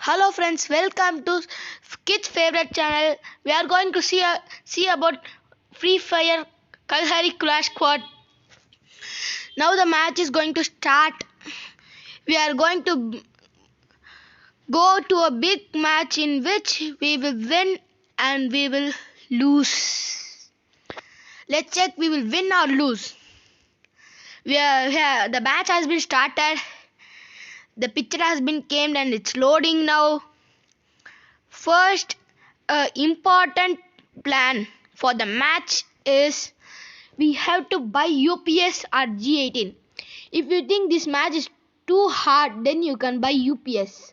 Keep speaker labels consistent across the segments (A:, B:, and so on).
A: Hello friends, welcome to Kids favorite channel. We are going to see about Free Fire Kalahari Clash Squad. Now the match is going to start. We are going to go to a big match in which we will win and we will lose. Let's check we will win or lose. The match has been started. The picture has been came and it's loading now. First, important plan for the match is we have to buy UPS or G18. If you think this match is too hard, then you can buy UPS.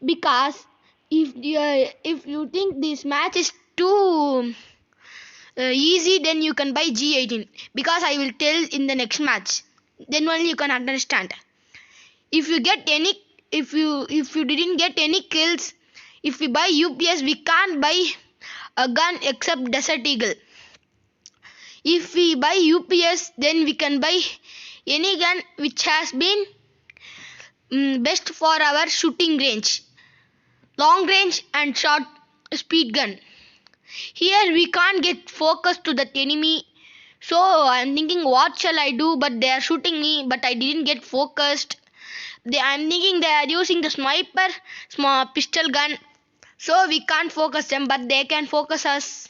A: Because if you think this match is too easy, then you can buy G18. Because I will tell in the next match. Then only you can understand. If you didn't get any kills, if we buy UPS, we can't buy a gun except Desert Eagle. If we buy UPS, then we can buy any gun which has been best for our shooting range, long range and short speed gun. Here we can't get focus to that enemy, so I'm thinking what shall I do, but they are shooting me, but I didn't get focused. I'm thinking they are using the sniper small pistol gun, so we can't focus them, but they can focus us.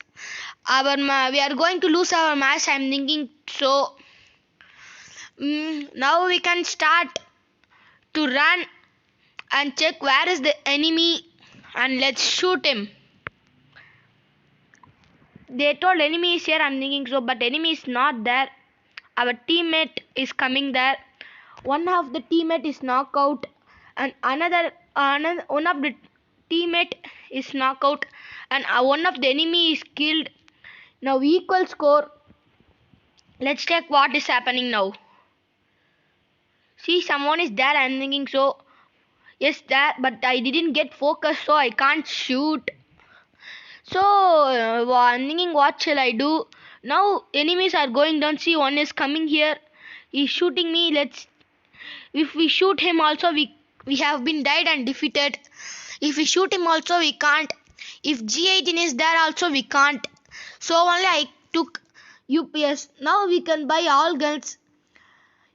A: We are going to lose our match, I'm thinking. So now we can start to run and check where is the enemy and let's shoot him. They told enemy is here, I'm thinking so, but enemy is not there. Our teammate is coming there. One of the teammate is knocked out and another one of the teammate is knocked out and one of the enemy is killed. Now equal score. Let's check what is happening now. See, someone is there, I'm thinking so. Yes, there, but I didn't get focus, so I can't shoot. So I'm thinking what shall I do. Now enemies are going down. See, one is coming here. He's shooting me. If we shoot him also, we have been died and defeated. If we shoot him also, we can't. If G18 is there also, we can't. So only I took UPS. Now we can buy all guns.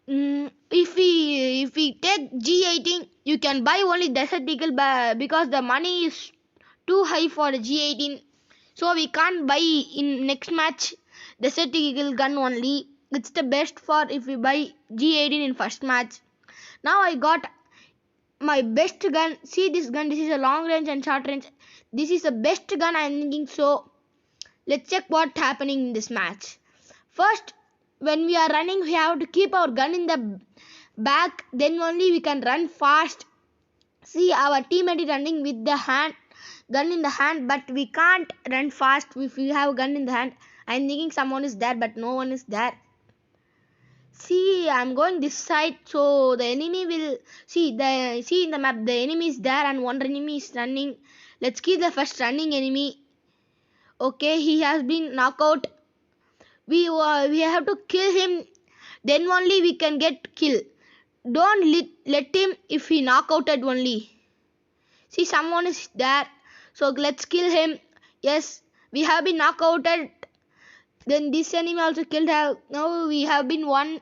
A: If we take G18, you can buy only Desert Eagle because the money is too high for G18. So we can't buy in next match Desert Eagle gun only. It's the best for if we buy G18 in first match. Now I got my best gun. See this gun, this is a long range and short range. This is the best gun, I'm thinking so. Let's check what's happening in this match. First, when we are running, we have to keep our gun in the back, then only we can run fast. See, our teammate is running with the gun in the hand, but we can't run fast if we have gun in the hand. I'm thinking someone is there, but no one is there. See, I'm going this side, so the enemy will see in the map the enemy is there and one enemy is running. Let's kill the first running enemy. Okay, he has been knocked out. We have to kill him, then only we can get kill. Don't let him if he knock out at only. See, someone is there, so let's kill him. Yes, we have been knocked out at. Then this enemy also killed her. Now we have been won.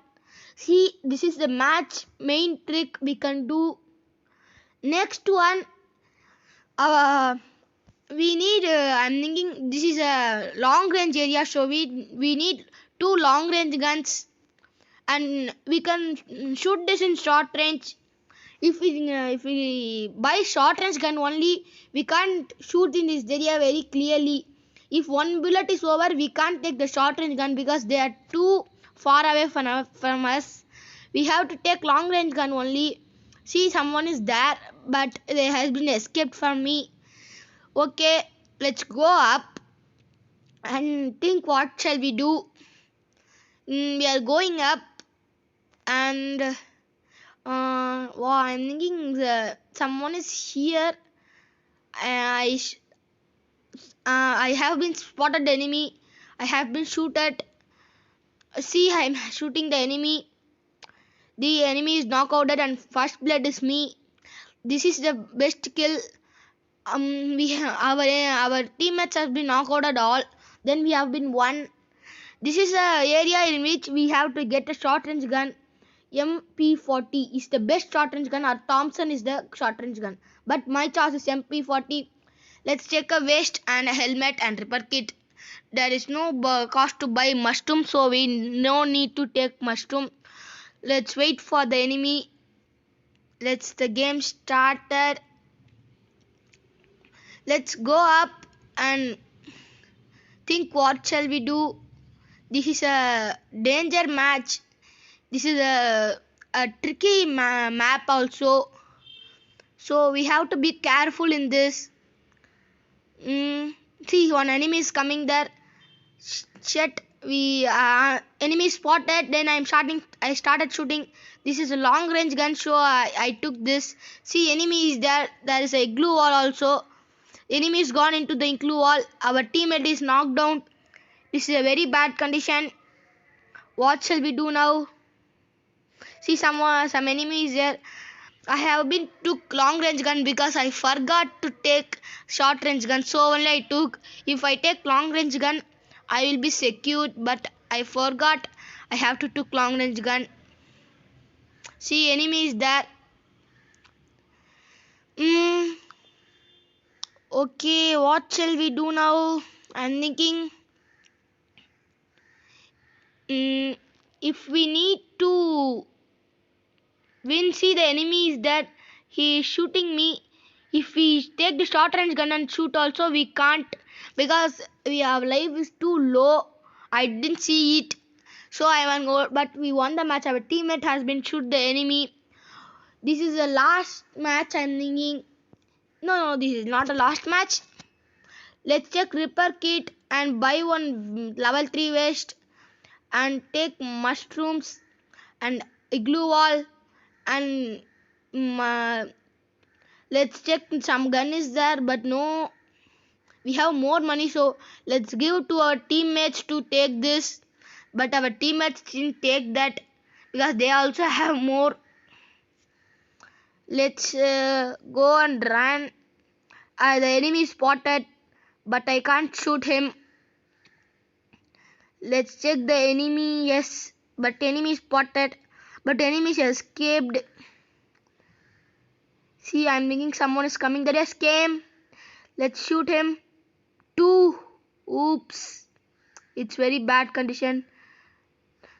A: See, this is the match main trick we can do. Next one, we need. I'm thinking this is a long range area, so we need 2 long range guns, and we can shoot this in short range. If we buy short range gun only, we can't shoot in this area very clearly. If one bullet is over, we can't take the short range gun because they are too far away from us. We have to take long range gun only. See, someone is there, but they has been escaped from me. Okay, let's go up and think what shall we do. We are going up and I'm thinking someone is here. I have been spotted the enemy. I have been shooted. See, I'm shooting the enemy. The enemy is knocked out and first blood is me. This is the best kill. Our teammates have been knocked out at all. Then we have been won. This is a area in which we have to get a short range gun. MP40 is the best short range gun, or Thompson is the short range gun. But my choice is MP40. Let's take a vest and a helmet and repair kit. There is no cost to buy mushroom, so we no need to take mushroom. Let's wait for the enemy. Let's the game started. Let's go up and think what shall we do. This is a danger match. This is a tricky map also. So we have to be careful in this. See, one enemy is coming there. Shit, we enemy spotted. Then I started shooting. This is a long range gun, so I took this. See, enemy is there. There is a igloo wall also. Enemy is gone into the igloo wall. Our teammate is knocked down. This is a very bad condition. What shall we do now? See, some enemy is there. I have been took long range gun because I forgot to take short range gun. So only I took. If I take long range gun, I will be secured. But I forgot. I have to took long range gun. See, enemy is there. Okay, what shall we do now? I'm thinking. If we need to win, see the enemy is that he is shooting me. If we take the short range gun and shoot also, we can't because our life is too low. I didn't see it, so I won't go. But we won the match. Our teammate has been shoot the enemy. This is the last match. I'm thinking. No, this is not the last match. Let's check repair kit and buy one level 3 vest and take mushrooms and igloo wall and let's check some gun is there, but no, we have more money, so let's give to our teammates to take this. But our teammates didn't take that because they also have more. Let's go and run. The enemy is spotted, but I can't shoot him. Let's check the enemy. Yes, but enemy is spotted, but enemy is escaped. See, I'm thinking someone is coming. There is came. Let's shoot him. 2. Oops. It's very bad condition.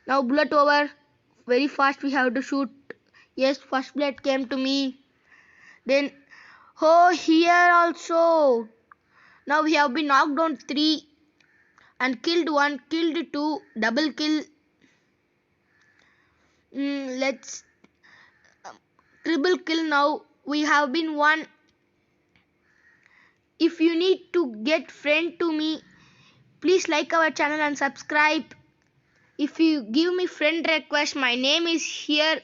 A: Now bullet over. Very fast we have to shoot. Yes, first bullet came to me. Then, oh, here also. Now we have been knocked down 3 and killed 1, killed 2, double kill. Let's triple kill now. We have been 1. If you need to get friend to me, please like our channel and subscribe. If you give me friend request, my name is here.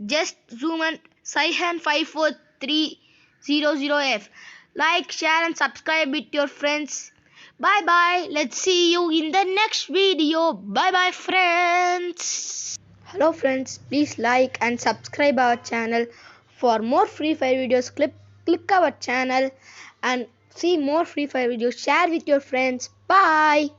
A: Just zoom in Saihan54300F. Like, share and subscribe with your friends. Bye bye. Let's see you in the next video. Bye bye friends. Hello friends, please like and subscribe our channel. For more Free Fire videos, click our channel and see more Free Fire videos. Share with your friends. Bye.